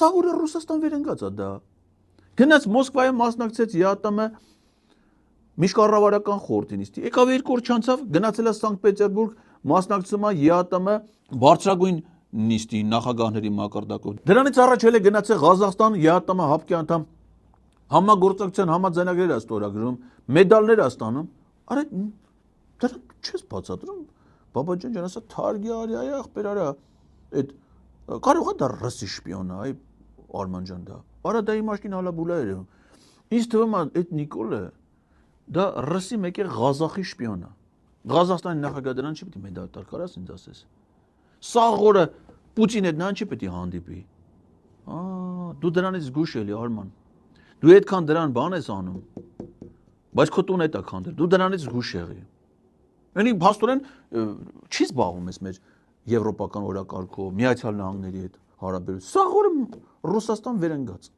Սա օրը Ռուսաստան վերընկած է դա։ Գնաց Մոսկվայում մասնակցեց ԵԱՏՄ միջկառավարական խորհրդի նիստի։ Եկավ 2 օր չանցավ, գնացել է Սանկտ Պետերբուրգ, մասնակցում է ԵԱՏՄ բարձրագույն նիստի նախագահների մակարդակով։ Դրանից առաջ էլ է գնացել Ղազախստան ԵԱՏՄ հապկի անդամ համագործակցության համաձայնագրեր է ստորագրում, մեդալներ է ստանում։ Արա դրանք չես բացատրում, Բաբաջան ջան, ասա թարգի արի, այ ախպեր արա, այդ կարող է դա ռուսի շպիոն է, այ Արման ջան դա։ Արա դա իմ աշկին հալաբուլա էր։ Ինձ թվում է այդ Նիկոլը դա ռուսի մեկ է Ղազախի շպիոն է։ Ղազախստանի նախագահ դրան չի պետք է մեդալ տալ, կարաս ինձ ասես։ Սաղ օրը Պուտինի հետ նրան չի պետք է հանդիպի։ Դու դրանից զգուշ էլի Արման։ Դու այդքան դրան բան ես անում, բայց քո տուն էտա քանդել, դու դրանից զգուշ եղի։ Այնի փաստորեն չի զբաղվում ես մեր եվրոպական օրակարգով, Միացյալ Նահանգների հետ հարաբերություն։ Սաղ օրը Ռուսաստան վերընկած։